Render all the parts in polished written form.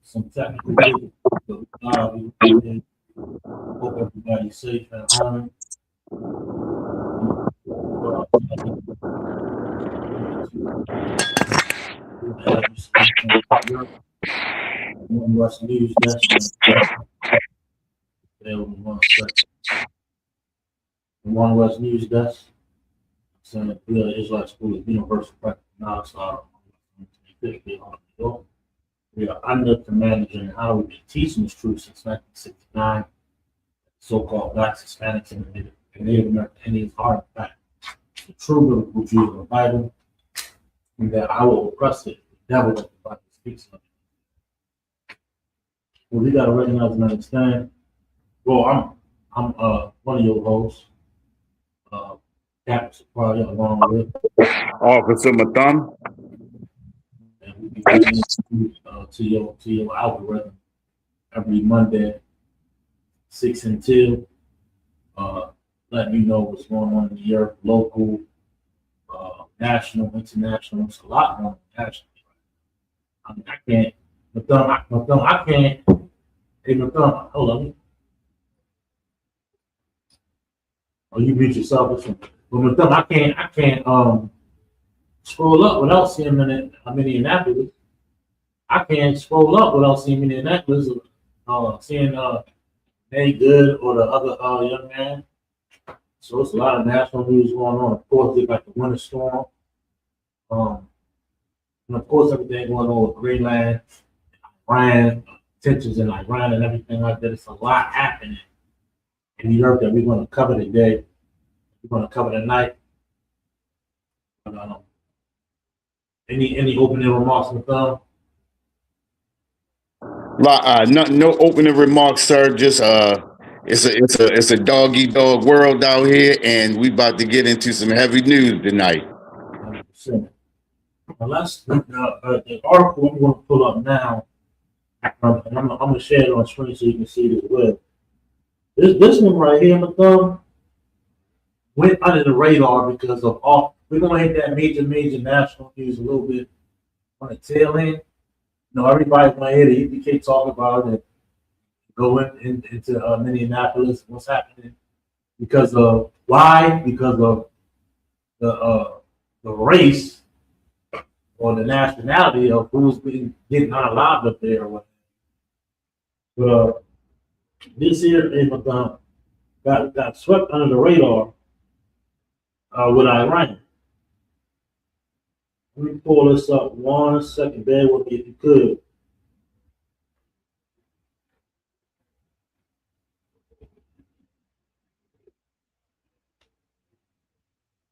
some technical difficulties. We hope everybody's safe at home. One West News Desk. One West News Desk. So the Israelite School of Universal Practical Knowledge. We are under the management and how we've been teaching this truth since 1969. So-called Blacks, Hispanics, and Native American Indians are in fact the true biblical Jews of the Bible, and that I will oppress it, the devil that the Bible speaks of. Well, we gotta recognize and understand. Well, I'm one of your hosts, Captain Supply, along with Officer Matham. And we'll be getting to your algorithm every Monday, 6 until letting you know what's going on in the earth, local, national, international. It's a lot more national. I mean, I can't. I can't. Hey, Matham, hold on. Oh, you mute yourself or something. But Matham, I can't scroll up without seeing Minneapolis. I can't scroll up without seeing Minneapolis, seeing Nate Good or the other young man. So it's a lot of national news going on. Of course, they got the winter storm. And of course, everything going on with Greenland, Iran, tensions in Iran, and everything like that. It's a lot happening in the earth that we're going to cover today. We're going to cover tonight. Any opening remarks with them? No opening remarks, sir. Just it's a dog eat dog world out here, and we about to get into some heavy news tonight. 100%. Now let's the article I'm going to pull up now, and I'm going to share it on screen so you can see it as well. This one right here, Matham, went under the radar because of we're going to hit that major national news a little bit on the tail end. You know, everybody's going to hear the EPK talk about it, go into Minneapolis, what's happening, because of why? Because of the race or the nationality of who's been getting unalived up there or whatever. But this here got swept under the radar with Iran. Let me pull this up 1 second. Bear with me if you could.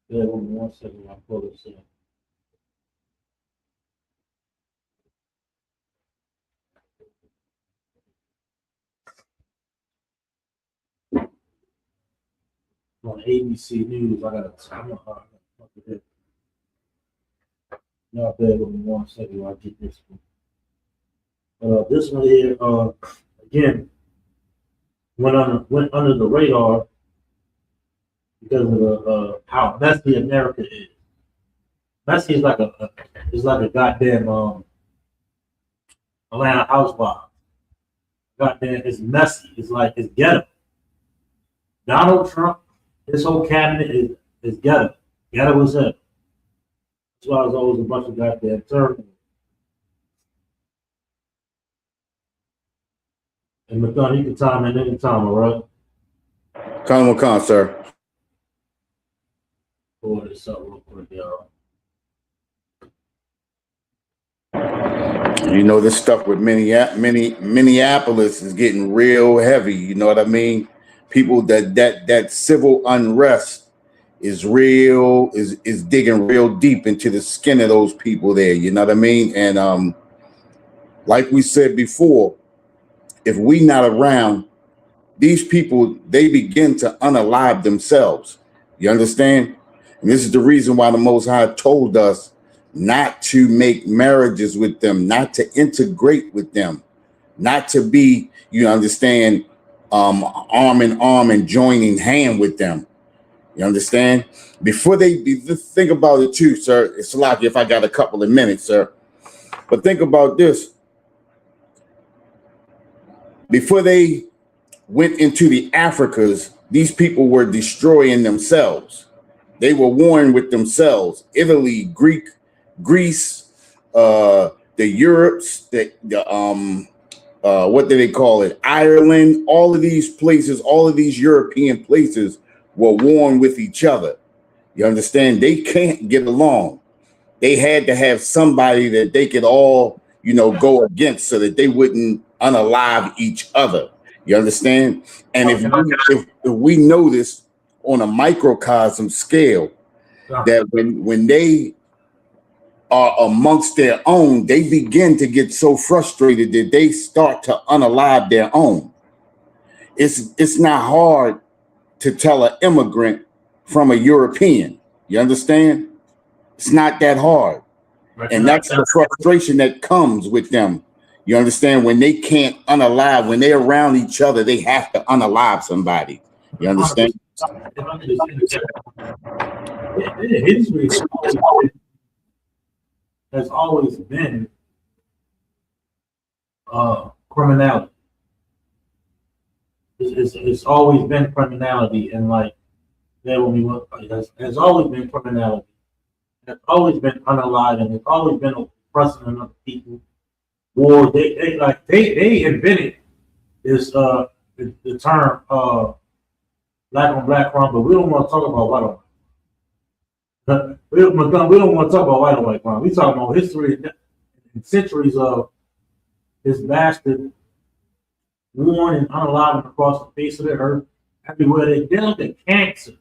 Bear with me 1 second while I pull this up. On ABC News, I got to Y'all bear with me 1 second while I get this one. This one here, again, went under the radar because of the how messy America is. Messy is like a goddamn Atlanta housewife. Goddamn, it's messy. It's ghetto. Donald Trump, his whole cabinet is ghetto. Ghetto as hell. That's why there's always a bunch of goddamn turmoil. And Matham, you can time in any time, all right? Con, sir. Pull this up real quick, y'all. You know, this stuff with Minneapolis is getting real heavy. You know what I mean? People that civil unrest is real, is digging real deep into the skin of those people there. You know what I mean? And like we said before, if we not around, these people, they begin to unalive themselves. You understand? And this is the reason why the Most High told us not to make marriages with them, not to integrate with them, not to be, you understand, arm in arm and joining hand with them. You understand? Before think about it too, sir. It's like if I got a couple of minutes, sir. But think about this. Before they went into the Africas, these people were destroying themselves. They were warring with themselves. Italy, Greece, the Europes, what do they call it? Ireland, all of these places, all of these European places were warring with each other. You understand? They can't get along. They had to have somebody that they could all, go against so that they wouldn't unalive each other. You understand? And if we notice on a microcosm scale that when they are amongst their own, they begin to get so frustrated that they start to unalive their own. It's not hard to tell an immigrant from a European. You understand? It's not that hard. And that's the frustration that comes with them. You understand? When they can't unalive, when they're around each other, they have to unalive somebody. You understand? History has always been criminality. It's always been criminality, and like that when we went, has always been criminality. It's always been unaliving. It's always been oppressing other people. War. They invented this the term black on black crime, but we don't want to talk about white on white. We don't want to talk about white on white crime. We talking about history and centuries of this bastard worn and unaliving across the face of the earth everywhere. They're like a cancer.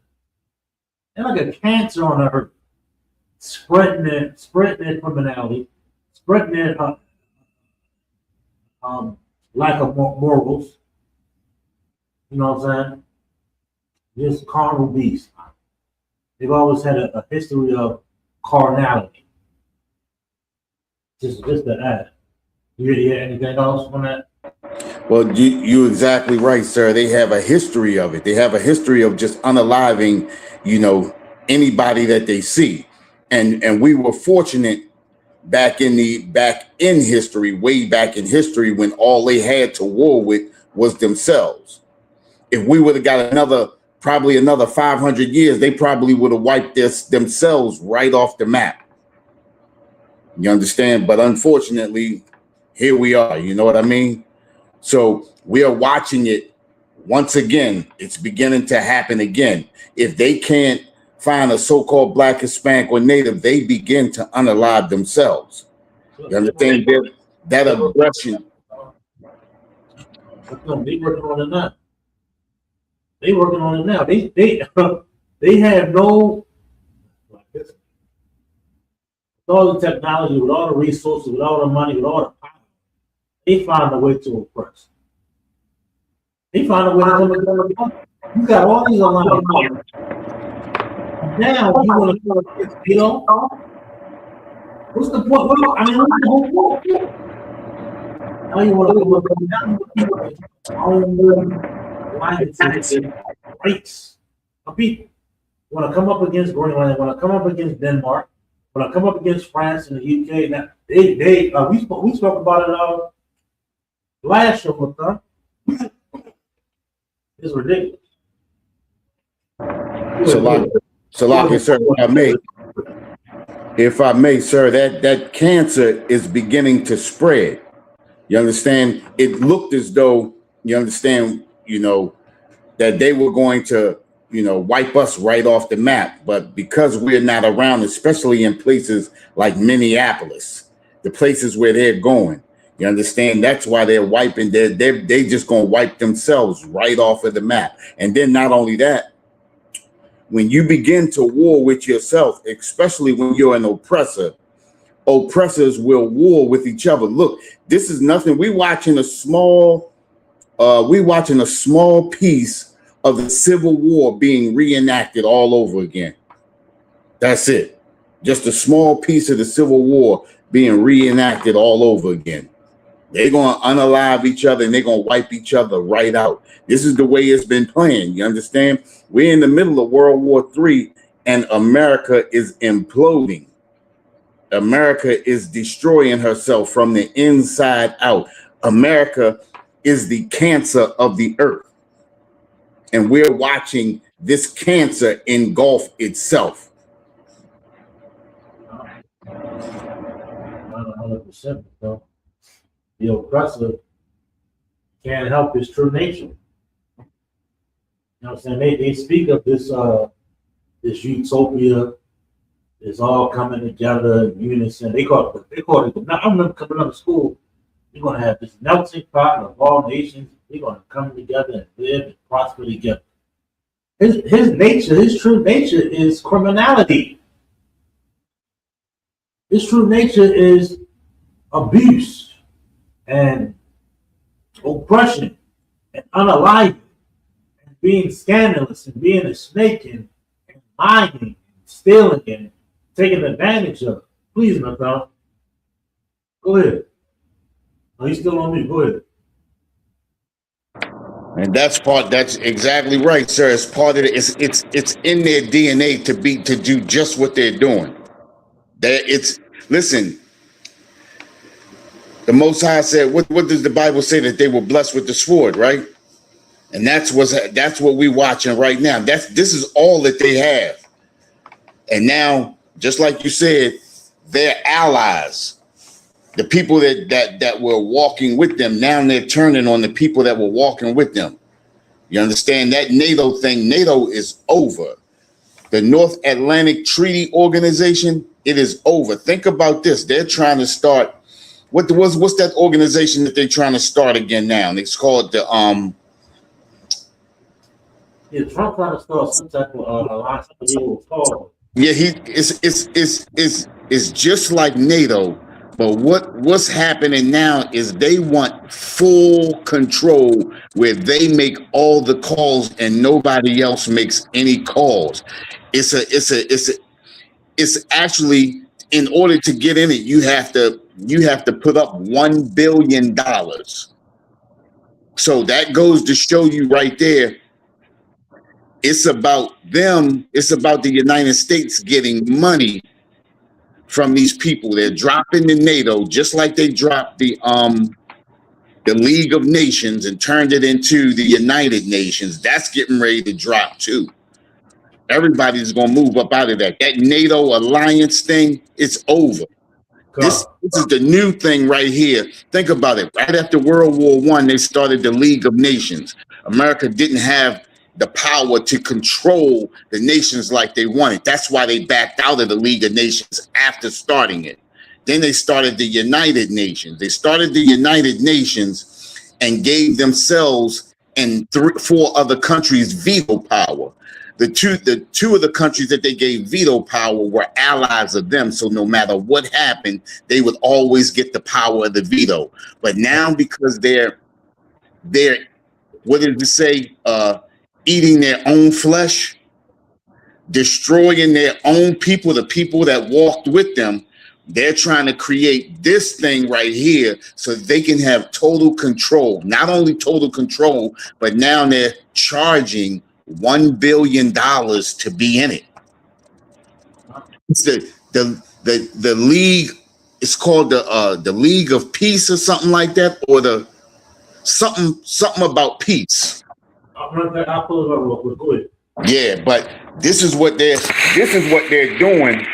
They're like a cancer on the earth, spreading their criminality, spreading their lack of morals. You know what I'm saying? Just carnal beasts. They've always had a history of carnality. Just to add. You hear anything else on that? Well, you're exactly right, sir. They have a history of it. They have a history of just unaliving, anybody that they see. And we were fortunate back in history, way back in history, when all they had to war with was themselves. If we would have got probably another 500 years, they probably would have wiped themselves right off the map. You understand? But unfortunately, here we are. You know what I mean? So we are watching it once again. It's beginning to happen again. If they can't find a so-called Black, Hispanic, or Native, they begin to unalive themselves. You understand? That aggression. They working on it now. They working on it now. They have no, with all the technology, with all the resources, with all the money, with all the power, they find a way to oppress. They find a way to you got all these online. Now you want to, what's the point? Well, I mean, what's the whole point? Now you want to go rights of people. Want to come up against Greenland? Want to come up against Denmark? Want to come up against France and the UK? Now we spoke about it last show with them. It's ridiculous. So, sir, if I may, sir, that cancer is beginning to spread. You understand? It looked as though, you understand, that they were going to, wipe us right off the map. But because we're not around, especially in places like Minneapolis, the places where they're going, you understand? That's why they're wiping. They just going to wipe themselves right off of the map. And then not only that, when you begin to war with yourself, especially when you're an oppressor, oppressors will war with each other. Look, this is nothing. We're watching a small piece of the Civil War being reenacted all over again. That's it. Just a small piece of the Civil War being reenacted all over again. They're going to unalive each other and they're going to wipe each other right out. This is the way it's been playing. You understand? We're in the middle of World War III and America is imploding. America is destroying herself from the inside out. America is the cancer of the earth. And we're watching this cancer engulf itself. 100%. So the oppressor can't help his true nature. You know what I'm saying? They speak of this this utopia is all coming together in unison. They call it. I remember coming out of school. You're gonna have this melting pot of all nations. They're gonna come together and live and prosper together. His nature, his true nature is criminality. His true nature is abuse and oppression and unaliving and being scandalous and being a snake and lying and stealing and taking advantage of. Please, my friend. Go ahead. Oh, he's still on me. Go ahead. And that's exactly right, sir. It's part of it. It's in their DNA to do just what they're doing. Listen, the Most High said, what does the Bible say? That they were blessed with the sword, right? And that's what we're watching right now. This is all that they have. And now, just like you said, they're allies. The people that were walking with them, now they're turning on the people that were walking with them. You understand that NATO thing? NATO is over. The North Atlantic Treaty Organization, it is over. Think about this. They're trying to start, what's that organization that they're trying to start again now? It's called the Yeah, Trump trying to start some type of alliance. Yeah, it's just like NATO, but what's happening now is they want full control where they make all the calls and nobody else makes any calls. It's actually, in order to get in it, you have to put up $1 billion. So that goes to show you right there. It's about them. It's about the United States getting money from these people. They're dropping the NATO just like they dropped the League of Nations and turned it into the United Nations. That's getting ready to drop too. Everybody's gonna move up out of that. That NATO alliance thing, it's over. This is the new thing right here. Think about it. Right after World War I, they started the League of Nations. America didn't have the power to control the nations like they wanted. That's why they backed out of the League of Nations after starting it. Then they started the United Nations. They started the United Nations and gave themselves and 4 other countries veto power. The two of the countries that they gave veto power were allies of them. So no matter what happened, they would always get the power of the veto. But now, because they're what did it say? Eating their own flesh, destroying their own people, the people that walked with them, they're trying to create this thing right here so they can have total control. Not only total control, but now they're charging $1 billion to be in it. It's the league. It's called the League of Peace or something like that, or the something about peace. I'll pull it up real quick. Go ahead. Yeah, but this is what they're doing,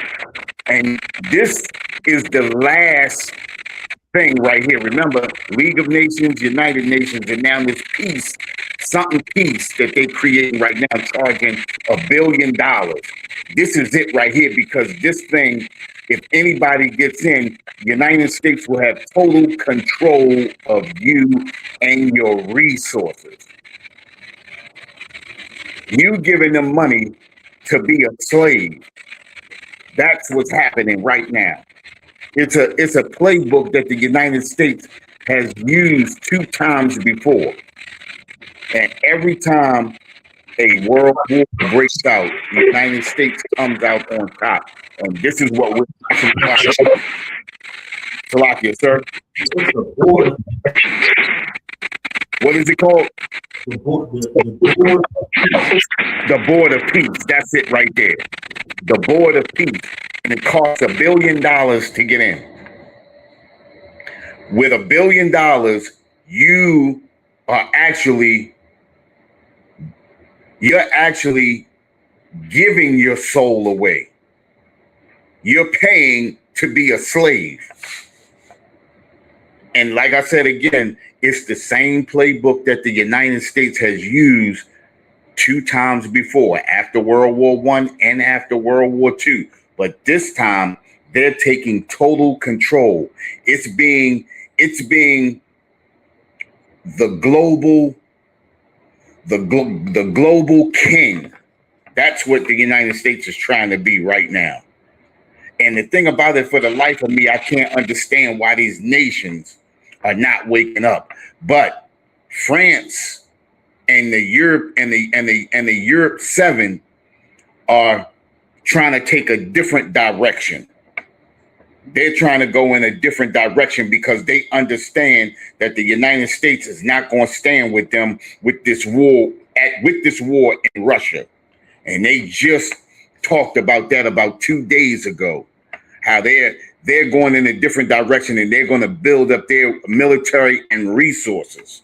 and this is the last thing right here. Remember, League of Nations, United Nations, and now this peace that they're creating right now, charging $1 billion. This is it right here, because this thing, if anybody gets in, the United States will have total control of you and your resources. You giving them money to be a slave. That's what's happening right now. It's a playbook that the United States has used 2 times before. And every time a world war breaks out, the United States comes out on top. And this is what we're talking about. Salakia, sir. What is it called? The board of peace. That's it right there. The board of peace. and it costs $1 billion to get in. With $1 billion, you are actually giving your soul away. You're paying to be a slave. And like I said again, it's the same playbook that the United States has used 2 times before, after World War I and after World War II. But this time, they're taking total control. It's being the global king. That's what the United States is trying to be right now. And the thing about it, for the life of me, I can't understand why these nations are not waking up. But France and the Europe and the Europe 7 are trying to take a different direction. They're trying to go in a different direction because they understand that the United States is not going to stand with them with this war in Russia. And they just talked about that about 2 days ago, how they're going in a different direction and they're going to build up their military and resources,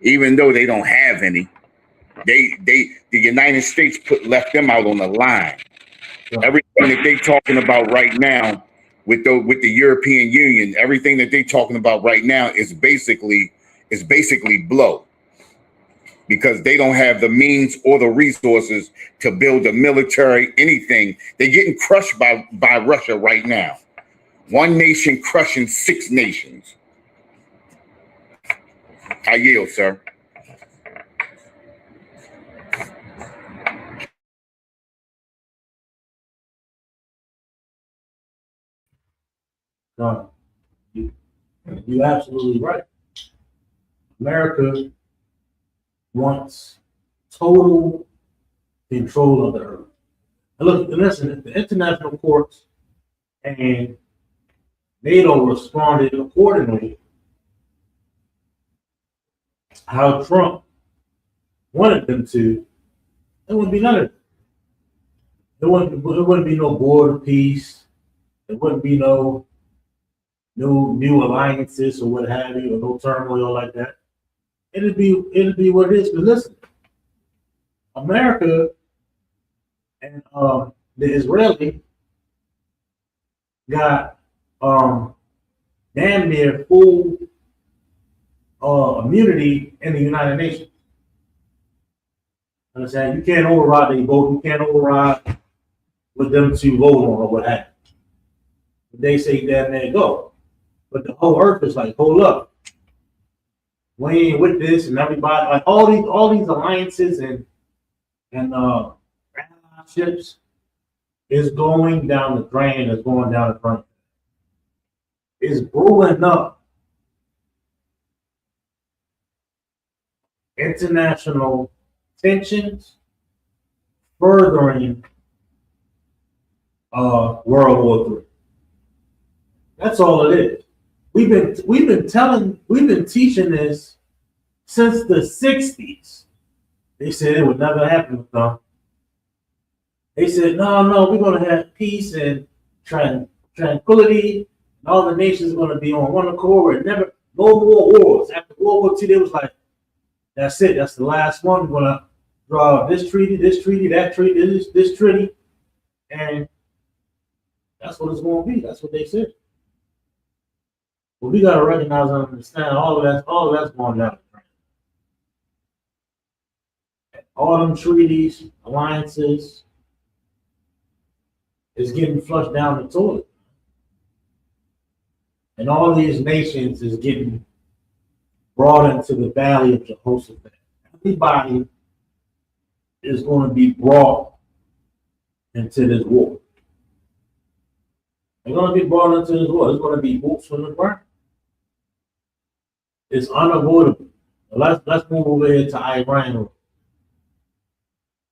even though they don't have any. The United States left them out on the line. Everything that they're talking about right now with the European Union, everything that they're talking about right now is basically blow, because they don't have the means or the resources to build a military, anything. They're getting crushed by Russia right now. One nation crushing 6 nations. I yield, sir. No, you're absolutely right. America wants total control of the earth. And look, listen, the international courts and NATO responded accordingly. How Trump wanted them to, there wouldn't be none of it. There wouldn't be no border peace. There wouldn't be no new alliances or what have you, or no turmoil like that. It'd be what it is. But listen, America and the Israeli got damn near full immunity in the United Nations. Understand? You can't override their vote. You can't override with them to vote on or what have you. They say damn near go. But the whole earth is like, hold up. We ain't with this, and everybody, like all these alliances and ships is going down the drain, is going down the drain. It's brewing up international tensions, furthering World War III. That's all it is. We've been teaching this since the 60s. They said it would never happen with them. They said, no, we're going to have peace and tranquility, and all the nations are going to be on one accord. No more wars. After World War II, they was like, that's it. That's the last one. We're going to draw this treaty, that treaty, this treaty, and that's what it's going to be. That's what they said. But we got to recognize and understand all of that's going down. All them treaties, alliances, is getting flushed down the toilet. And all these nations is getting brought into the valley of Jehoshaphat. Everybody is going to be brought into this war. They're going to be brought into this war. It's going to be boots on the ground. It's unavoidable. Let's move over here to Iran.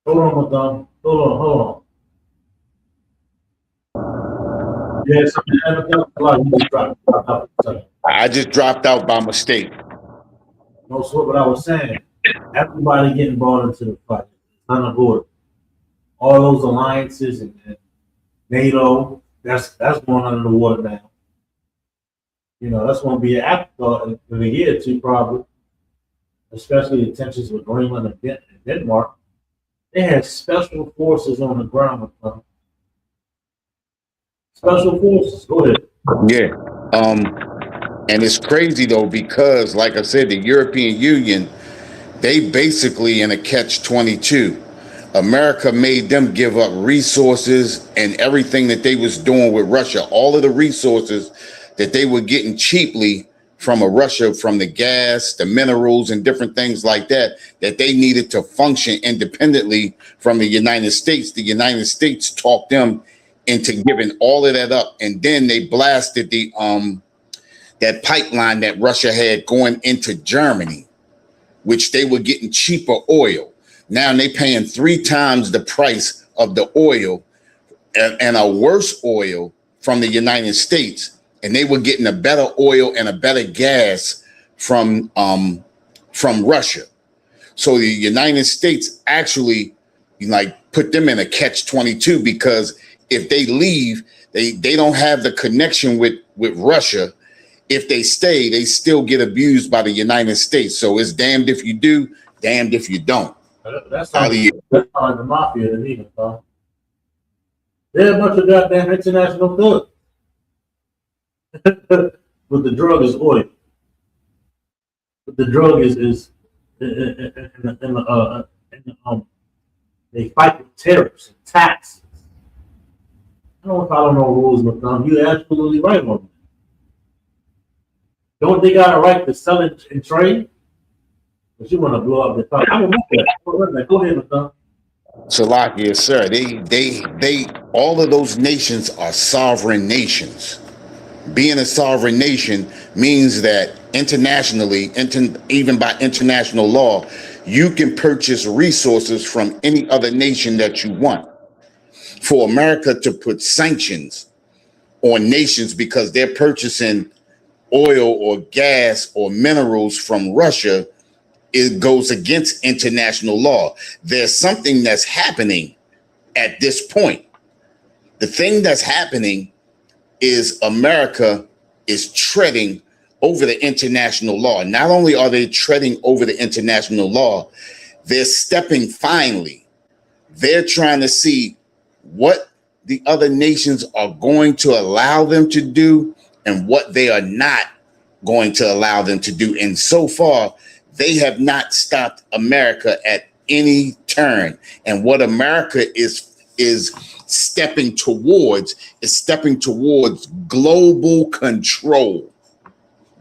Hold on, Madame. Hold on. Yeah, I just dropped out by mistake. No, so what I was saying, everybody getting brought into the fight. It's unavoidable. All those alliances and NATO, that's going under the water now. You know, that's going to be an afterthought in a year or two, probably. Especially the tensions with Greenland and Denmark. They had special forces on the ground. Special forces. Go ahead. Yeah. And it's crazy though, because like I said, the European Union, they basically in a catch-22. America made them give up resources and everything that they was doing with Russia, all of the resources that they were getting cheaply from Russia, from the gas, the minerals, and different things like that, that they needed to function independently from the United States. The United States talked them into giving all of that up, and then they blasted the that pipeline that Russia had going into Germany, which they were getting cheaper oil. Now they paying 3 times the price of the oil and a worse oil from the United States. And they were getting a better oil and a better gas from Russia. So the United States actually put them in a catch-22, because if they leave, they don't have the connection with Russia. If they stay, they still get abused by the United States. So it's damned if you do, damned if you don't. That's how the mafia to me, huh? They're a bunch of goddamn international thugs. But the drug is oil. But the drug is they fight with tariffs and taxes. I don't follow no rules, but you're absolutely right on that. Don't they got a right to sell it and trade? But you want to blow up the top. I don't know that. Go ahead, Mathan. Salakia, sir. They all of those nations are sovereign nations. Being a sovereign nation means that internationally, even by international law, you can purchase resources from any other nation that you want. For America to put sanctions on nations because they're purchasing oil or gas or minerals from Russia, it goes against international law. There's something that's happening at this point. The thing that's happening is America is treading over the international law. Not only are they treading over the international law, they're stepping finely. They're trying to see what the other nations are going to allow them to do and what they are not going to allow them to do. And so far, they have not stopped America at any turn. And what America is stepping towards global control.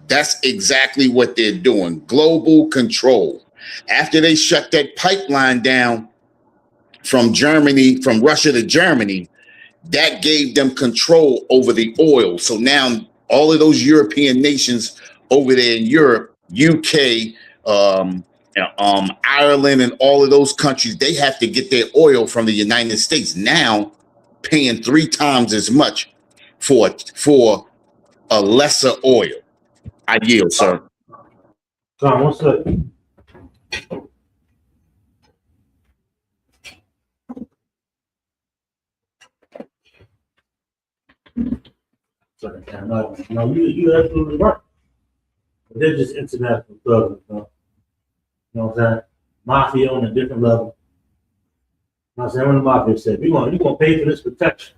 That's exactly what they're doing. Global control. After they shut that pipeline down from Russia to Germany, that gave them control over the oil. So now all of those European nations over there in Europe, UK, Ireland, and all of those countries, they have to get their oil from the United States, now paying 3 times as much for a lesser oil. I yield, sir. Tom, what's up? No, you absolutely right. But they're just international thugs, you know what I'm saying? Mafia on a different level. You know what I'm saying? When the mafia said, you're gonna pay for this protection.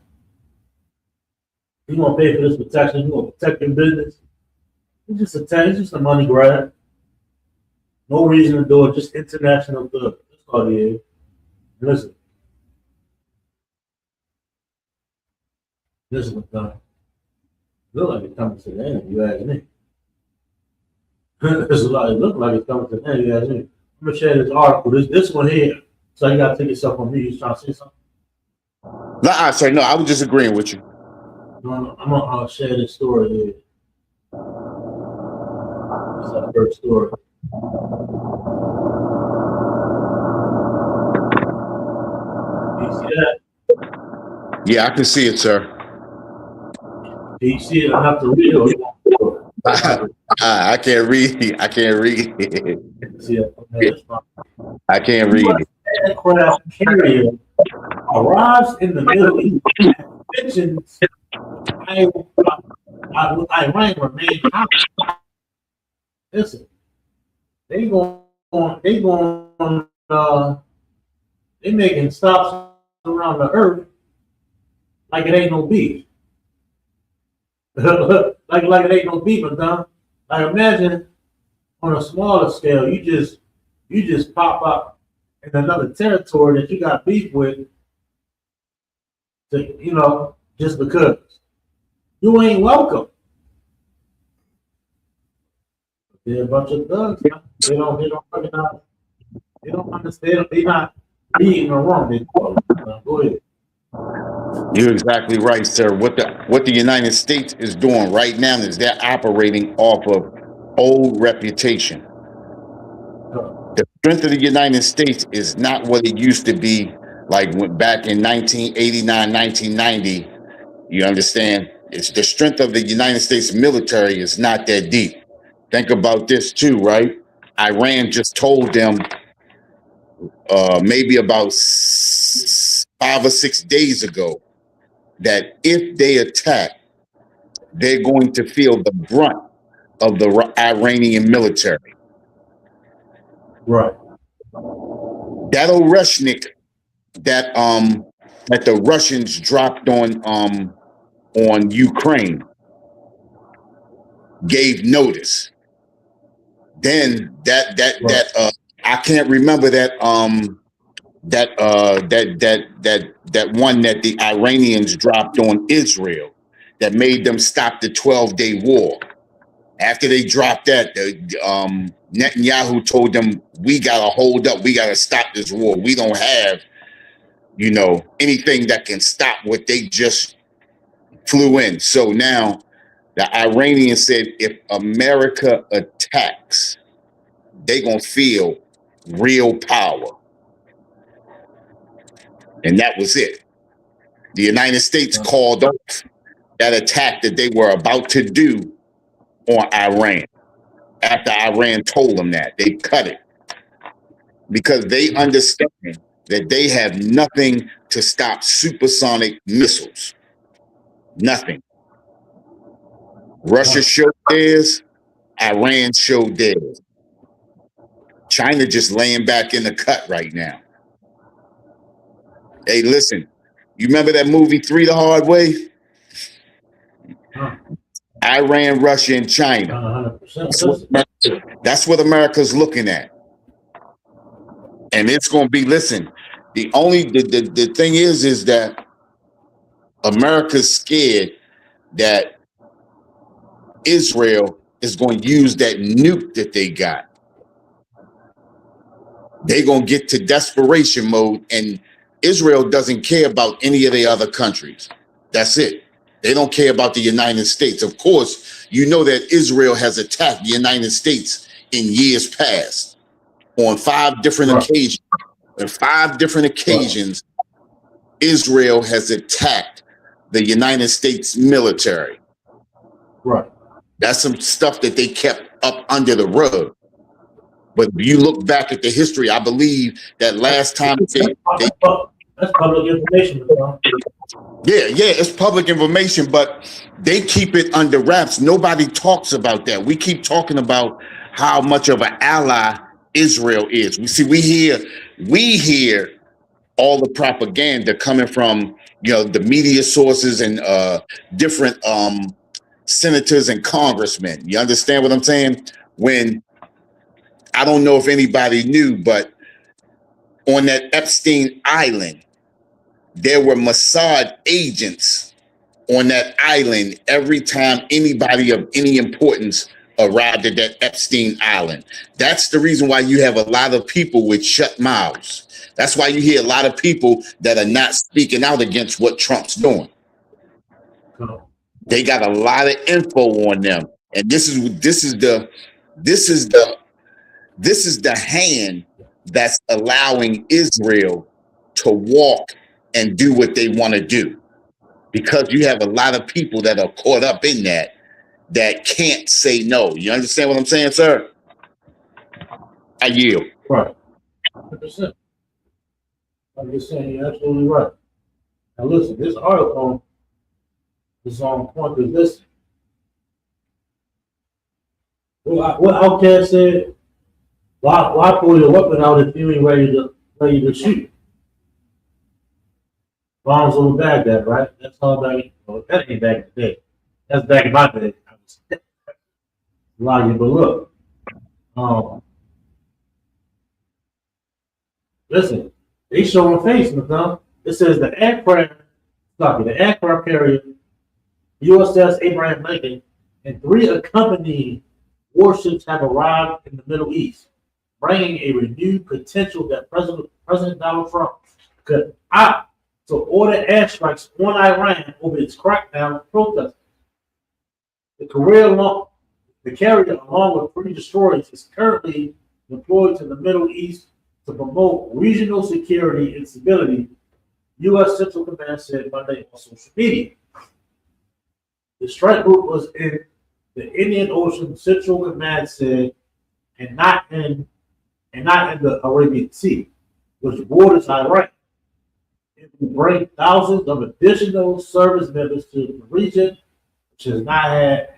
You're gonna pay for this protection, you're gonna protect your business. It's just a money grab. No reason to do it, just international thugs. That's all it is. Listen, what's done. Look like it's coming to the end, you ask me. It look like it's coming to the end, you ask me. I'm gonna share this article. This one here. So you gotta take yourself on me. You trying to say something? No, I say no. I was just agreeing with you. I'm gonna share this story here. It's our first story. You see that? Yeah, I can see it, sir. Do you see it enough to read it? I can't read. I can't read. See it? Okay, that's fine. I can't read it. Aircraft carrier arrives in the Middle East. Mentions Iran remain out. Listen, they going, they going, they making stops around the earth like it ain't no beef. like it ain't no beef, Madonna. Like imagine on a smaller scale, you just pop up in another territory that you got beef with, to, just because you ain't welcome. They're a bunch of thugs. They don't recognize. They don't understand. They're not reading or wrong. Go ahead. You're exactly right, sir. What the United States is doing right now is they're operating off of old reputation. The strength of the United States is not what it used to be like back in 1989, 1990. You understand? It's the strength of the United States military is not that deep. Think about this too, right? Iran just told them maybe about 5 or 6 days ago that if they attack, they're going to feel the brunt of the Iranian military. Right. That Oreshnik that the Russians dropped on Ukraine gave notice. Then that I can't remember that one that the Iranians dropped on Israel that made them stop the 12-day war. After they dropped that, Netanyahu told them, we got to hold up. We got to stop this war. We don't have, anything that can stop what they just flew in. So now the Iranians said, if America attacks, they're going to feel real power. And that was it. The United States called off that attack that they were about to do on Iran. After Iran told them that, they cut it because they understand that they have nothing to stop supersonic missiles. Nothing. Russia showed theirs, Iran showed theirs. China just laying back in the cut right now. Hey, listen, you remember that movie 3 the Hard Way? Iran, Russia, and China. 100%. That's what America's looking at. And it's going to be, listen, the thing is that America's scared that Israel is going to use that nuke that they got. They're going to get to desperation mode, and Israel doesn't care about any of the other countries. That's it. They don't care about the United States. Of course, you know that Israel has attacked the United States in years past on 5 different occasions. On 5 different occasions, Israel has attacked the United States military. Right. That's some stuff that they kept up under the rug. But if you look back at the history, I believe that last time that's public information. Yeah, it's public information, but they keep it under wraps. Nobody talks about that. We keep talking about how much of an ally Israel is. We hear all the propaganda coming from the media sources and different senators and congressmen. You understand what I'm saying? When I don't know if anybody knew, but on that Epstein Island, there were Mossad agents on that island every time anybody of any importance arrived at that Epstein Island. That's the reason why you have a lot of people with shut mouths. That's why you hear a lot of people that are not speaking out against what Trump's doing. They got a lot of info on them, and this is the hand that's allowing Israel to walk and do what they want to do, because you have a lot of people that are caught up in that can't say no. You understand what I'm saying, sir? I yield. Right. 100%. I'm just saying, you're absolutely right. Now listen, this article is on point. Because listen, what Outcast said, why pull your weapon out if you ain't ready to shoot? Bombs over Baghdad, right? That's all back. Well, that ain't back in the day. That's back in my day. I was lying, but look, um, listen, they showing face, Madonna. It says the aircraft carrier USS Abraham Lincoln and 3 accompanying warships have arrived in the Middle East, bringing a renewed potential that President Donald Trump could opt to order airstrikes on Iran over its crackdown on protesters. The carrier, along with 3 destroyers, is currently deployed to the Middle East to promote regional security and stability, U.S. Central Command said Monday on social media. The strike group was in the Indian Ocean, Central Command said, and not in the Arabian Sea, which borders Iran. It will bring thousands of additional service members to the region, which has not had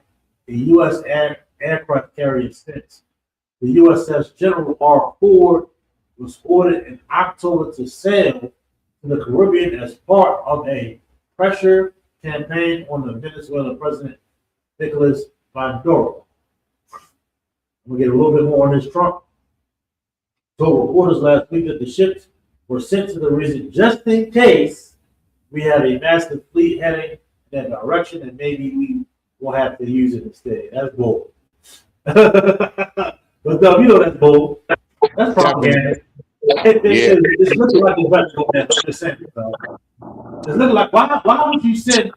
a U.S. aircraft carrier since. The USS General R. Ford was ordered in October to sail to the Caribbean as part of a pressure campaign on the Venezuelan President Nicolas Maduro. We'll get a little bit more on this Trump. Told reporters last week that the ships were sent to the region just in case we have a massive fleet heading in that direction, and maybe we will have to use it instead. That's bold. But no, you know that's bold. That's propaganda. It's looking like it's about to go down. I'm just saying. It's looking like why would you send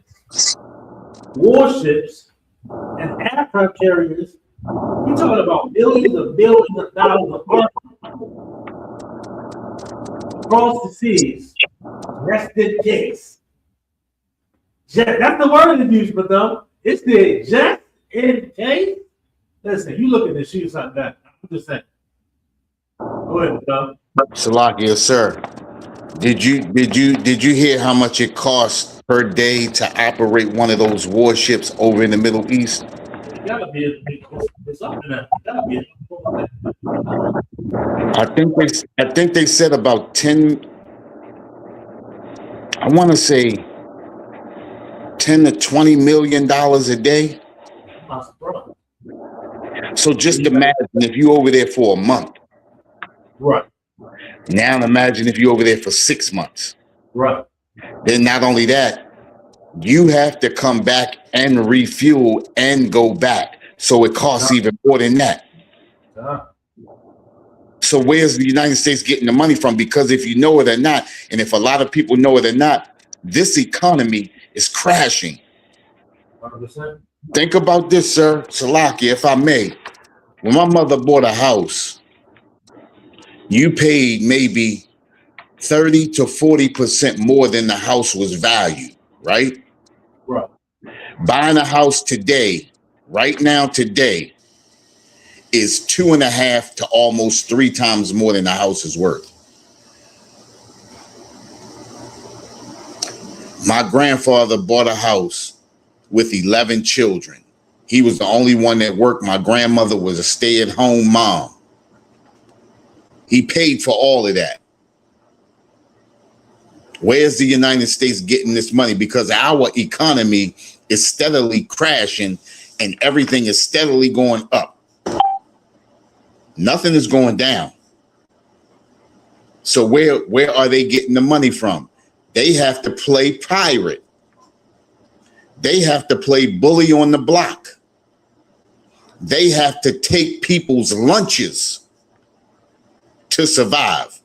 warships and aircraft carriers? You're talking about billions of dollars of armament across the seas, just in case. That's the word of the news, but though it's the just in case. Listen, you looking to shoot something down. I'm just saying. Go ahead, Tom. Salakia, sir. Did you hear how much it costs per day to operate one of those warships over in the Middle East? It gotta be it's up to that. It gotta be. I think they said about 10. I want to say 10 to 20 million dollars a day. I'm not surprised. So just imagine if you over there for a month. Right. Now imagine if you're over there for 6 months. Right. Then not only that, you have to come back and refuel and go back. So it costs even more than that. So where's the United States getting the money from? Because if you know it or not, and if a lot of people know it or not, this economy is crashing. 100%. Think about this, sir. Salaki, if I may. When my mother bought a house, you paid maybe 30 to 40% more than the house was valued, right? Right. Buying a house today, right now today, is 2.5 to almost 3 times more than the house is worth. My grandfather bought a house with 11 children. He was the only one that worked. My grandmother was a stay-at-home mom. He paid for all of that. Where's the United States getting this money? Because our economy is steadily crashing and everything is steadily going up. Nothing is going down. So where are they getting the money from? They have to play pirate. They have to play bully on the block. They have to take people's lunches to survive.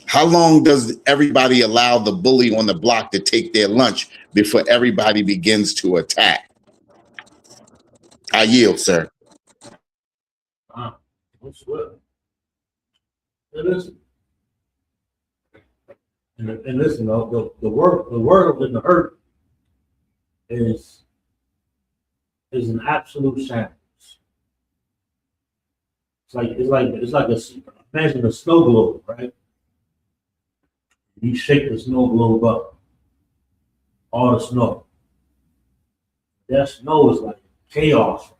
How long does everybody allow the bully on the block to take their lunch before everybody begins to attack? I yield, sir. What's what? And listen, the word in the earth is an absolute shambles. It's like imagine a snow globe, right? You shake the snow globe up, all the snow. That snow is like chaos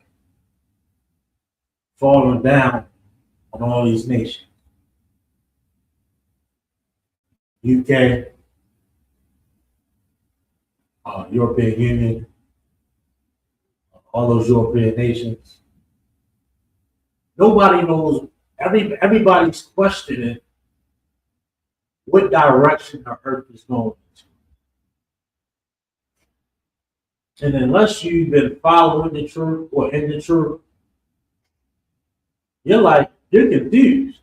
falling down on all these nations. UK, European Union, all those European nations. Nobody knows. Everybody's questioning what direction the Earth is going into. And unless you've been following the truth or in the truth, you're confused.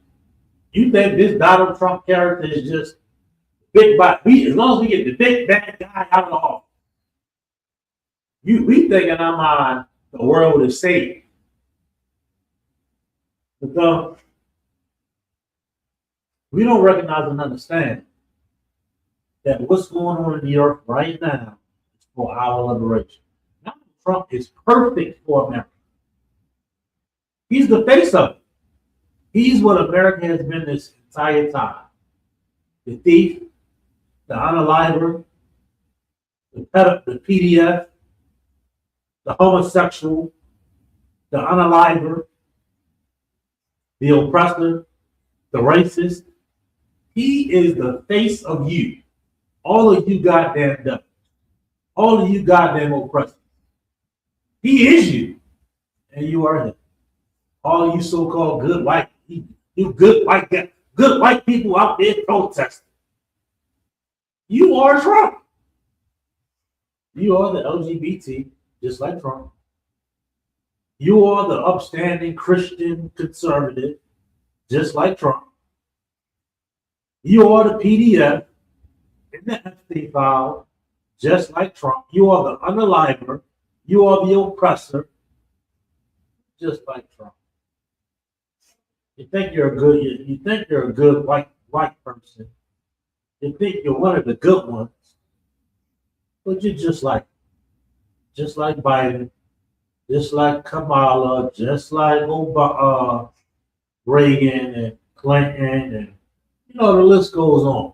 You think this Donald Trump character is just big bad. As long as we get the big bad guy out of the office, we think in our mind the world is safe. Because we don't recognize and understand that what's going on in the earth right now is for our liberation. Donald Trump is perfect for America. He's the face of it. He's what America has been this entire time. The thief, the unaliver, the PDF, the homosexual, the unaliver, the oppressor, the racist. He is the face of you. All of you goddamn devils. All of you goddamn oppressors. He is you. And you are him. All you so-called good white people, you good white people out there protesting. You are Trump. You are the LGBT, just like Trump. You are the upstanding Christian conservative, just like Trump. You are the PDF in the Epstein file, just like Trump. You are the unaliver. You are the oppressor, just like Trump. You think you're a good white person. You think you're one of the good ones, but you're just like Biden, just like Kamala, just like Obama, Reagan and Clinton, and the list goes on.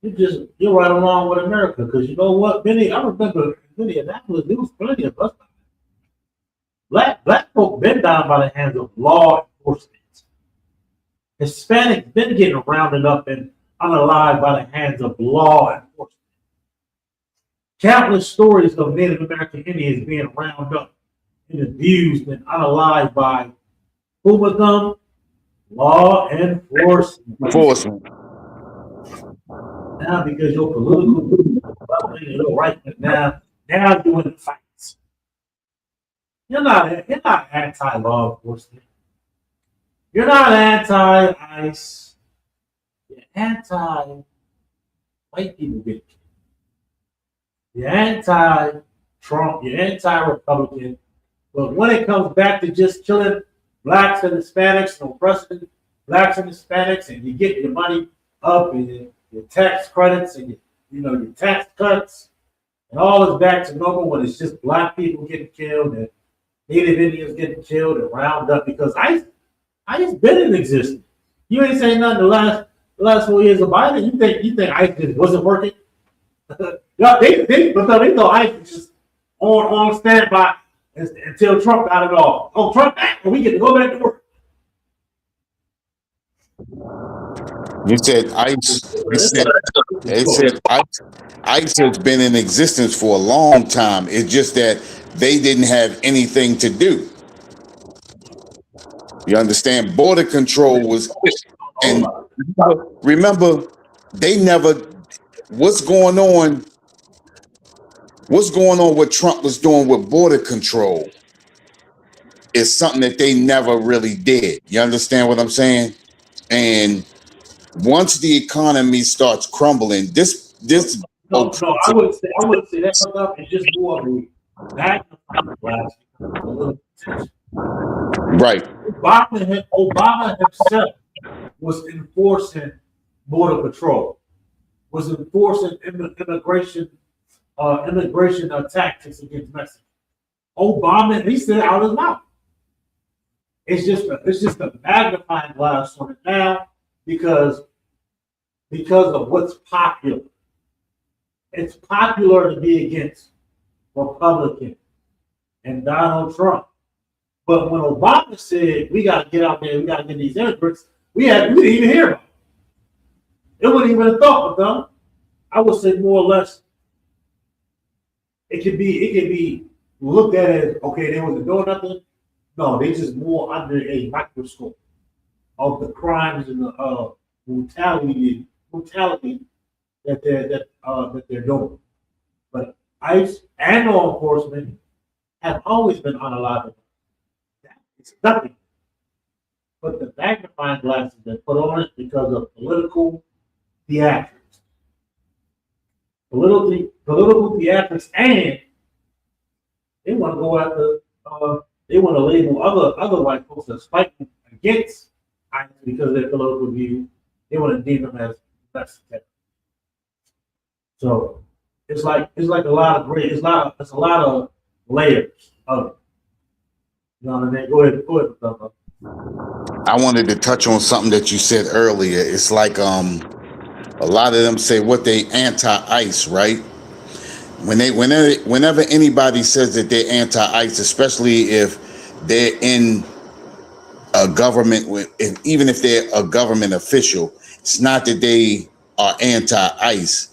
You're right along with America, because you know what? I remember in Minneapolis, there was plenty of us. Black folk been down by the hands of law enforcement. Hispanics been getting rounded up and unalived by the hands of law enforcement. Countless stories of Native American Indians being rounded up and abused and unalived by who with them? Law enforcement. Now, because you're political, you're right now you're in the fights. You're not anti-law enforcement. You're not anti-ICE. You're anti-white people getting killed. You're anti-Trump. You're anti-Republican. But when it comes back to just killing blacks and Hispanics and oppressing blacks and Hispanics, and you get your money up and your tax credits and your tax cuts, and all is back to normal when it's just black people getting killed and Native Indians getting killed and rounded up, because ICE been in existence. You ain't saying nothing the last 4 years of Biden. You think ICE just wasn't working? Yeah, they thought ICE was just on standby until Trump got it all. Oh, Trump back, and we get to go back to work. You said ICE. They said ICE has been in existence for a long time. It's just that they didn't have anything to do. You understand? Border control was, and remember, they never. What's going on? What's going on? What Trump was doing with border control is something that they never really did. You understand what I'm saying? And once the economy starts crumbling, No, I wouldn't say that stuff. It's just more of a magnifying glass. Right. Obama himself was enforcing border control, was enforcing immigration tactics against Mexico. Obama, he said it out of his mouth. It's just a magnifying glass on it now because of what's popular. It's popular to be against Republican and Donald Trump. But when Obama said we got to get out there, we got to get these immigrants, we didn't even hear about it. It wasn't even a thought with them. I would say more or less, it could be looked at as okay, they wasn't doing nothing. No, they just more under a microscope of the crimes and the brutality that they're doing. But ICE and law enforcement have always been unalive. That is nothing. But the magnifying glass has been put on it because of political theatrics. Political theatrics, and they want to go after, they want to label other white folks as fighting against ICE because of their political view. They want to deem them as less. So it's like a lot of gray. It's a lot of layers of it. You know what I mean? Go ahead. I wanted to touch on something that you said earlier. It's like a lot of them say what they anti-ICE, right? Whenever anybody says that they're anti-ICE, especially if they're in a government, even if they're a government official, it's not that they are anti-ICE.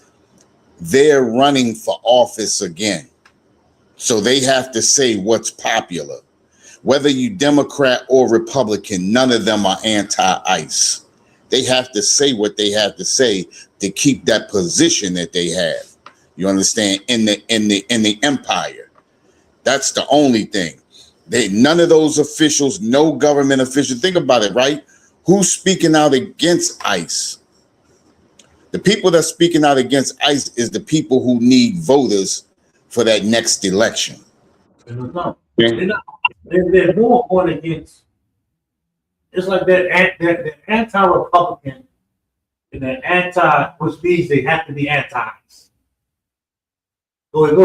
They're running for office again. So they have to say what's popular. Whether you Democrat or Republican, none of them are anti-ICE. They have to say what they have to say to keep that position that they have. You understand? In the empire. That's the only thing. None of those officials, no government official. Think about it, right? Who's speaking out against ICE? The people that's speaking out against ICE is the people who need voters for that next election. No, they're more going against. It's like that anti-Republican and that which means they have to be anti-ICE. Go ahead.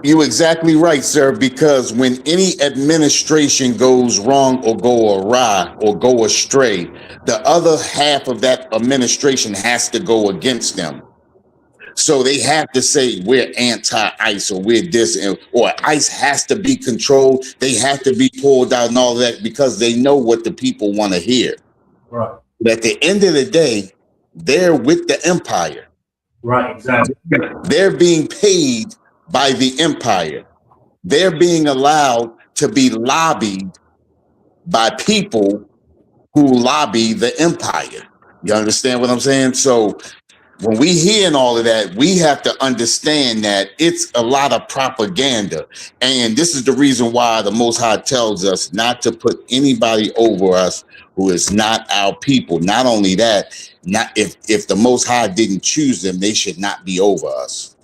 You exactly right, sir, because when any administration goes wrong or go awry or go astray, the other half of that administration has to go against them. So they have to say we're anti-ICE or we're this, or ICE has to be controlled. They have to be pulled out and all that because they know what the people want to hear. Right. But at the end of the day, they're with the empire. Right, exactly. They're being paid by the empire. They're being allowed to be lobbied by people who lobby the empire. You understand what I'm saying? So when we hearing all of that, we have to understand that it's a lot of propaganda. And this is the reason why the Most High tells us not to put anybody over us who is not our people. Not only that, not if the Most High didn't choose them, they should not be over us.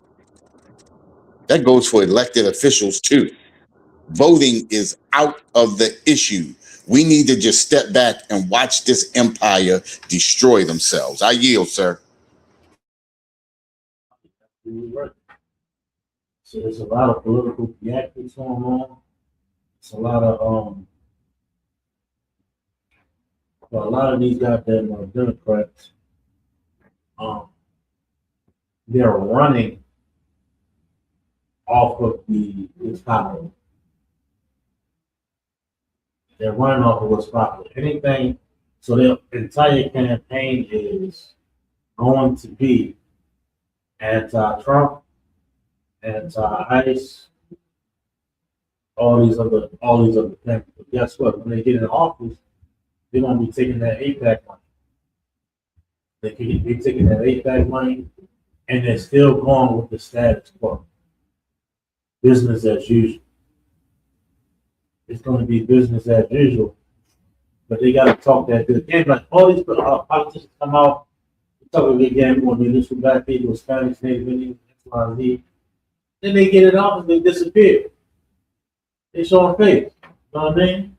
That goes for elected officials too. Voting is out of the issue. We need to just step back and watch this empire destroy themselves. I yield, sir. Right. So there's a lot of political theatrics going on. It's a lot of these goddamn Democrats, they're running off of what's popular. They're running off of what's popular. Anything, so their entire campaign is going to be anti-Trump, anti-ICE, all these other things. But guess what? When they get in office, they're gonna be taking that APAC money. They can be taking that APAC money, and they're still going with the status quo. Business as usual. It's going to be business as usual, but they got to talk that good game. Like all these politicians come out, talk a good game, want to do this for black people, Hispanics, Native Indians, XYZ. Then they get it off and they disappear. They show face. You know what I mean?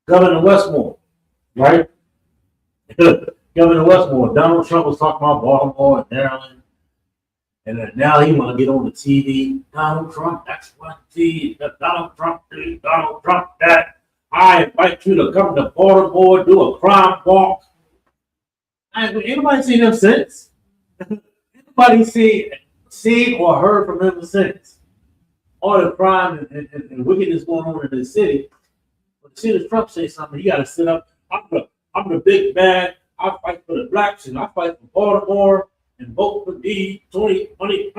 Governor Westmore, right? Governor Westmore, Donald Trump was talking about Baltimore and Maryland. And then now he want to get on the TV. Donald Trump, that's what Donald Trump did. Donald Trump that. I invite you to come to Baltimore, do a crime walk. Anybody seen them since? Anybody see seen or heard from him since. All the crime and wickedness going on in the city. When the city Trump say something, you got to sit up. I'm the big bad. I fight for the blacks and I fight for Baltimore and vote for D 2020.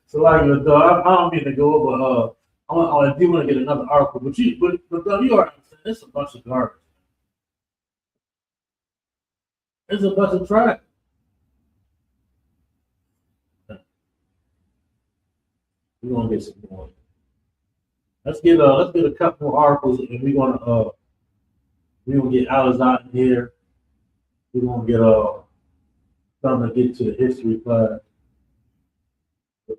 So like, I don't mean to go over. I do want to get another article, but you already understand. It's a bunch of garbage. It's a bunch of trash. We're gonna get some more. Let's get a couple more articles, and we're gonna get Alice out in here. We're gonna get starting to get to the history class. Get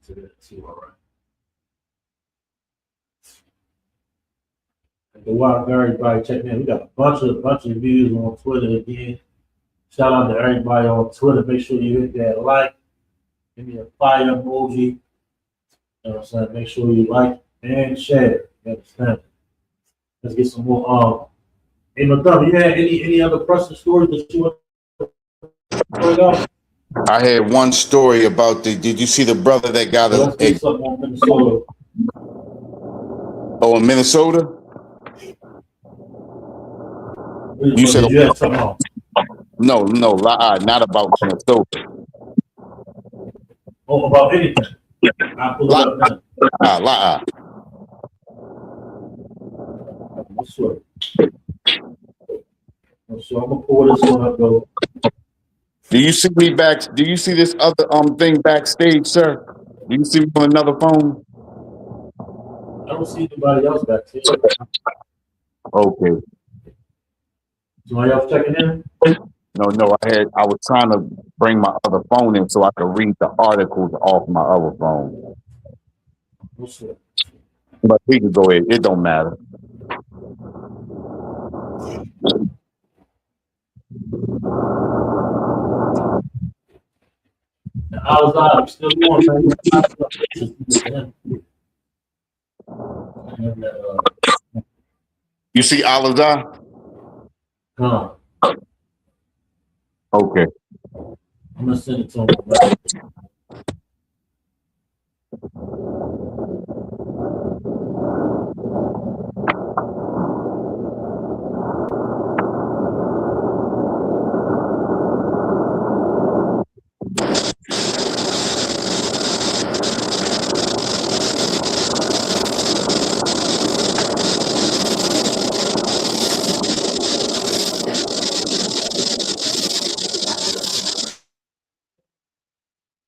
to that too, all right. And the wild everybody check in. We got a bunch of views on Twitter again. Shout out to everybody on Twitter. Make sure you hit that like. Give me a fire emoji. You know what I'm saying? Make sure you like and share. You understand? Let's get some more. Hey, Madonna, you had any other personal stories that you want to bring up? I had one story about did you see the brother that got Let's get something on Minnesota. Oh, in Minnesota? You said you had something on? No, not about Minnesota. Oh, about anything. I'll pull it up now. Sure. So I'm gonna pull this one up though. Do you see me back? Do you see this other thing backstage, sir? Do you see me on another phone? I don't see anybody else backstage. Okay. Somebody else checking in? No, I was trying to bring my other phone in so I could read the articles off my other phone. Sure. But we can go ahead. It don't matter. I was still going. You see Alazar? Okay. I'm gonna send it to him.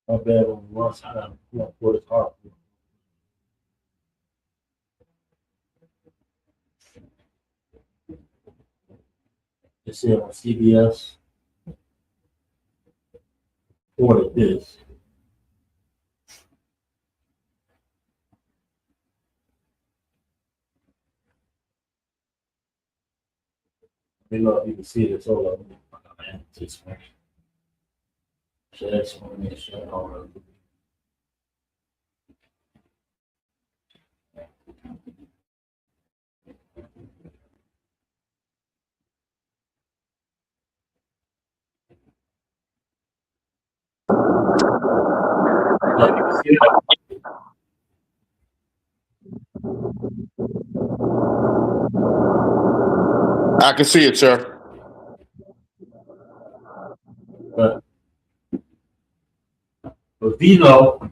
My bad on the rush. I gotta pull this hard. It's here on CBS. Reported this. Let me know if you can see this. Hold on. Share this one. Share it all. I can see it, sir. But Vino,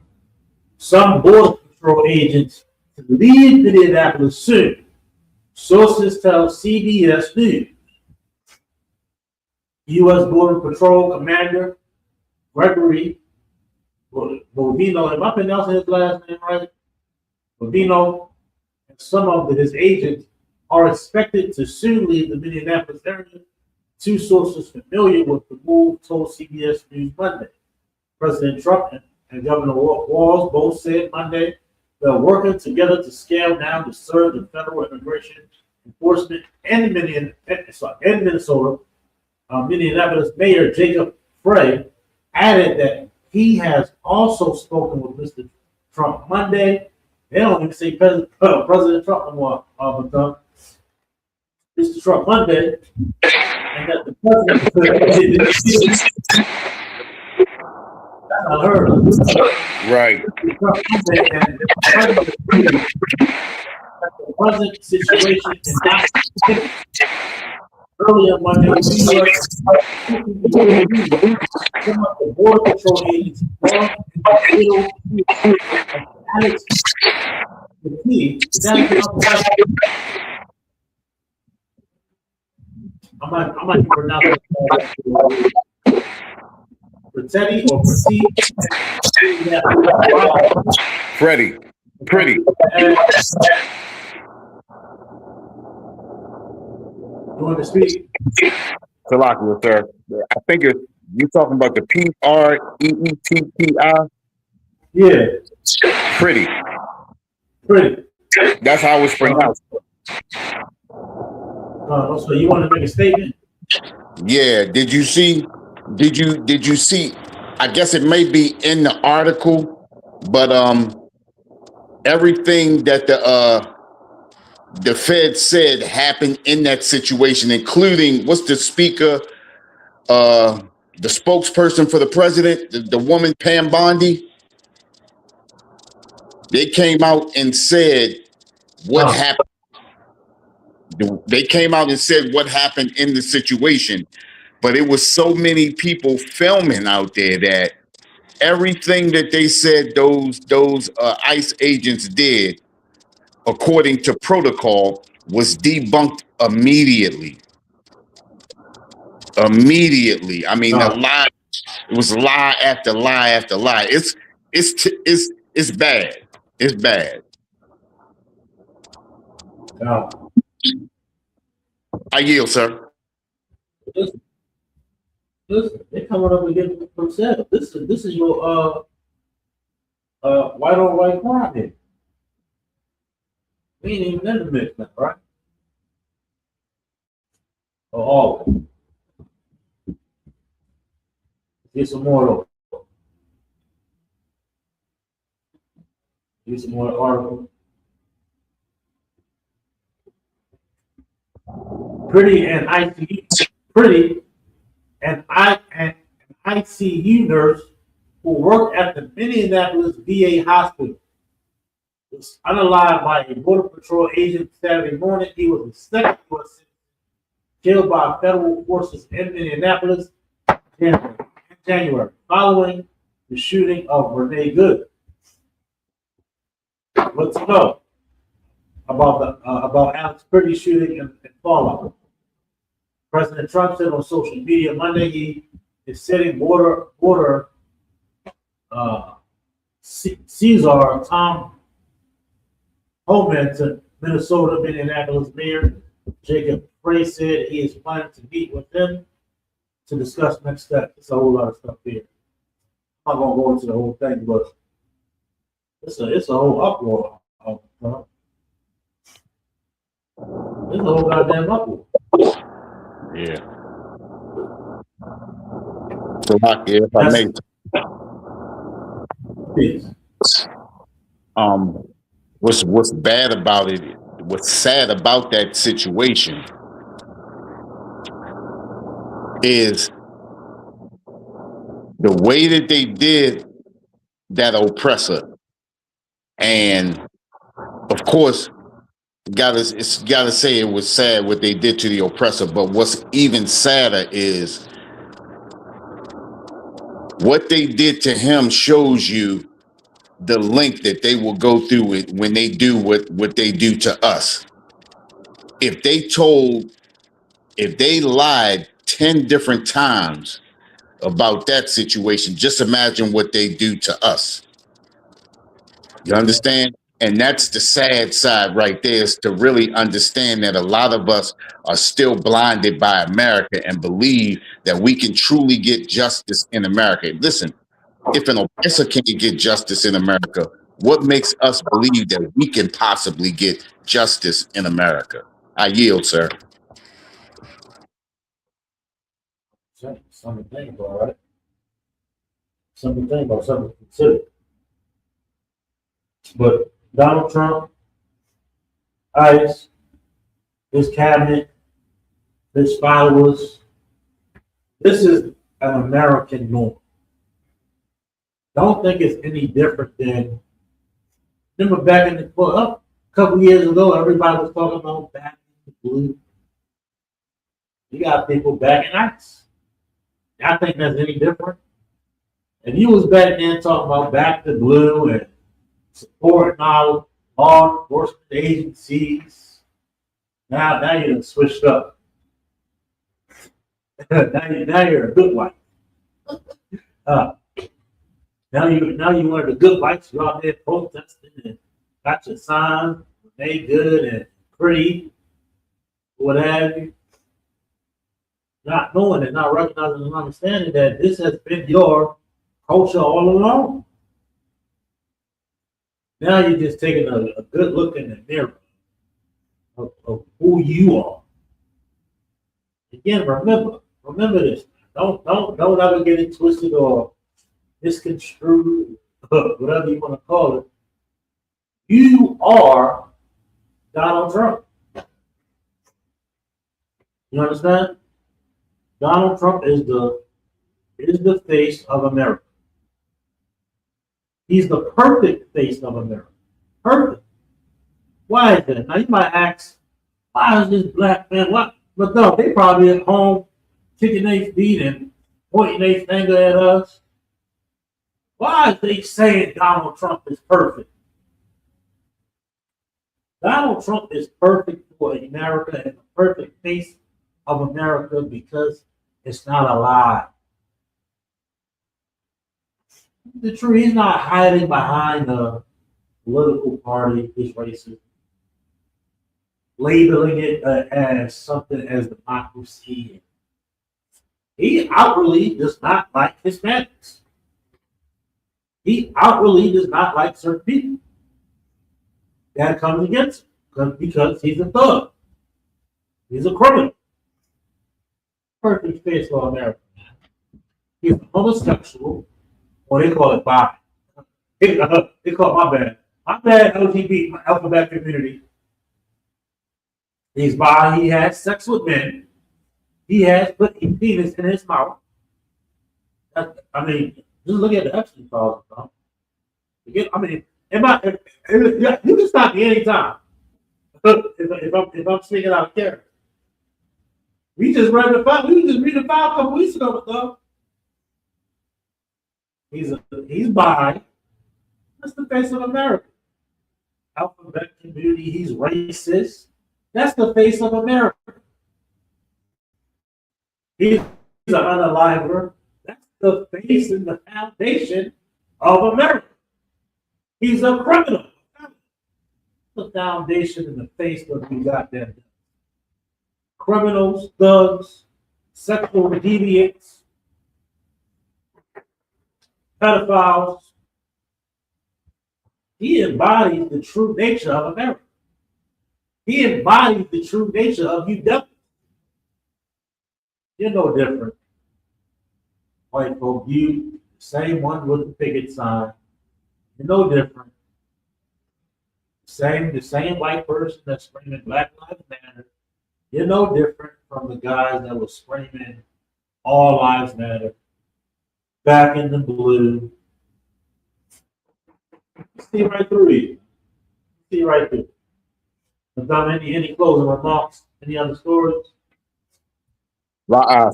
some border patrol agents to leave Minneapolis soon. Sources tell CBS News. U.S. Border Patrol Commander Gregory Bovino, am I pronouncing his last name right? Bovino and some of his agents are expected to soon leave the Minneapolis area. Two sources familiar with the move told CBS News Monday. President Trump and Governor Walz both said Monday they're working together to scale down the surge of federal immigration enforcement in Minnesota. Minneapolis Mayor Jacob Frey added that he has also spoken with Mr. Trump Monday. They don't even say President Trump anymore, but Mr. Trump Monday, and that the president I heard. Right. And the present situation is not earlier Monday, the U.S. some of the border patrol agents lost little Alex the key. Is that I might pronounce it Pretty or Pretty. Freddie. Pretty. You want to speak? Salakia, sir. I think you're talking about the Preetti. Yeah. Pretty. Pretty. That's how it's pronounced. So you want to make a statement? Yeah. Did you see? I guess it may be in the article, but everything that the Fed said happened in that situation, including what's the speaker, the spokesperson for the president, the woman Pam Bondi. They came out and said what happened. They came out and said what happened in the situation, but it was so many people filming out there that everything that they said those ICE agents did, according to protocol, was debunked immediately. Immediately. I mean, the lie. It was lie after lie after lie. It's bad. It's bad. I yield, sir. They coming up against themselves. This is your white on white crime here. We ain't even in the mix now, right? Or all. Get some more though. Get some more articles. Pretty and ICU nurse who worked at the Minneapolis VA hospital was unalived by a border patrol agent Saturday morning. He was the second person killed by federal forces in Minneapolis in January, following the shooting of Renee Good. Let's know about Alex Pretty shooting and fallout. President Trump said on social media Monday he is sending border Caesar Tom Homan to Minnesota. Minneapolis Mayor Jacob Frey said he is planning to meet with them to discuss next steps. It's a whole lot of stuff here. I'm not gonna go into the whole thing, but it's a whole uproar. It's a whole goddamn uproar. Yeah. So, if I may, what's bad about it? What's sad about that situation is the way that they did that oppressor, and of course, gotta say it was sad what they did to the oppressor. But what's even sadder is what they did to him shows you the length that they will go through it when they do what they do to us. If they lied 10 different times about that situation, just imagine what they do to us. You understand? And that's the sad side right there, is to really understand that a lot of us are still blinded by America and believe that we can truly get justice in America. Listen, if an oppressor can't get justice in America, what makes us believe that we can possibly get justice in America? I yield, sir. Something to think about, right? Something to think about, something to consider. But Donald Trump, ICE, his cabinet, his followers, this is an American norm. don't think it's any different than, remember back in a couple years ago, everybody was talking about back in the blue. You got people back in ice. I think that's any different. If you was back then talking about back to blue and supporting our law enforcement agencies, now you done switched up. now you're a good wife. Now you one of the good wives. You're out there protesting and got your sign, they good and pretty, what have you. Not knowing and not recognizing and understanding that this has been your culture all along. Now you're just taking a good look in the mirror of who you are. Again, remember this. Don't ever get it twisted or misconstrued, whatever you want to call it. You are Donald Trump. You understand? Donald Trump is the face of America. He's the perfect face of America. Perfect. Why is that? Now you might ask, why is this black man? What? But no, they probably at home kicking their feet and pointing their finger at us. Why is they saying Donald Trump is perfect? Donald Trump is perfect for America and the perfect face of America because it's not a lie. The truth, he's not hiding behind a political party, his racism, labeling it as something as democracy. He outwardly does not like Hispanics. He outwardly does not like certain people. That comes against him because he's a thug. He's a criminal. Perfect face for America. He's homosexual, or they call it bi. They call it my bad LGBT alphabet community. He's bi. He has sex with men. He has put a penis in his mouth. I mean, just look at the Epstein files. You can stop me anytime if I'm speaking out of character. We just read the file. We just read the file a couple weeks ago, though. He's bi. That's the face of America. Alphabet community. He's racist. That's the face of America. He's an unaliver. That's the face and the foundation of America. He's a criminal. The foundation and the face that we got there. Criminals, thugs, sexual deviants, pedophiles. He embodies the true nature of America. He embodies the true nature of you devils. You're no different. White folk, you, the same one with the picket sign. You're no different. The same white person that's screaming Black Lives Matter. You're no different from the guys that were screaming All Lives Matter back in the blue. See right through you. See right through. Without any closing remarks, any other stories?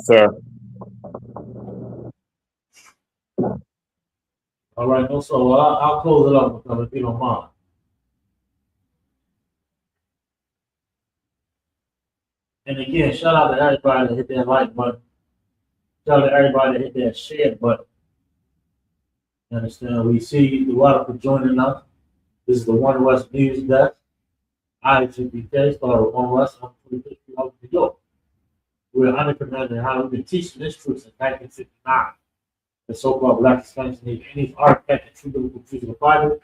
Sir. All right, no, so I'll close it up with them if you don't mind. And again, shout out to everybody that hit that like button. Shout out to everybody that hit that share button. You understand? We see you for joining us. This is the One West News Desk. ISUPK, started One West on 25th of New York. We're undercommanded in how we've been teaching this truth since 1959. The so-called Black Hispanics need any artifact and true biblical truth of the Bible.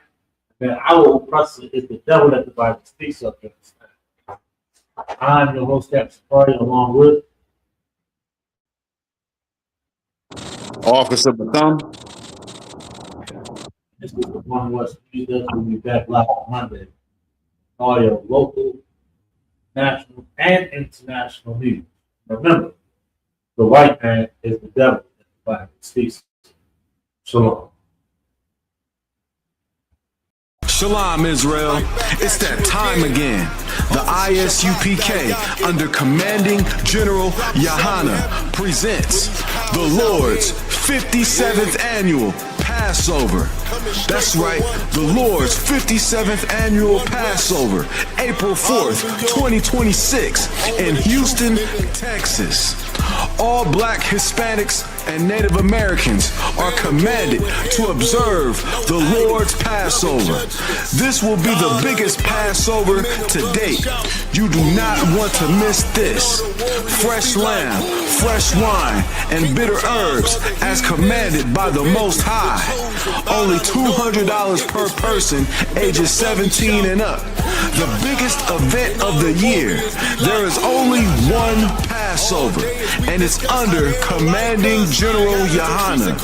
That our oppressor is the devil that the Bible speaks of. I'm your host, Captain Party, along with Officer Bethune. this is the One West News Desk. We'll be back live on Monday. All your local, national, and international news. Remember, the white man is the devil that the Bible speaks. Shalom. Shalom, Israel. It's that time again. The ISUPK, under Commanding General Yahana, presents the Lord's 57th Annual Passover. That's right, the Lord's 57th Annual Passover, April 4th, 2026, in Houston, Texas. All Black, Hispanics, and Native Americans are commanded to observe the Lord's Passover. This will be the biggest Passover to date. You do not want to miss this. Fresh lamb, fresh wine, and bitter herbs as commanded by the Most High. Only $200 per person, ages 17 and up. The biggest event of the year. There is only one Passover, and it's under Commanding General Yahana.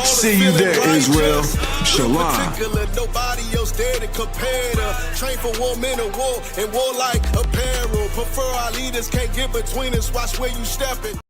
See you there, Israel. Shalom. Nobody else there to compare to. Train for war, men of war, and warlike apparel. Prefer our leaders, can't get between us. Watch where you stepping.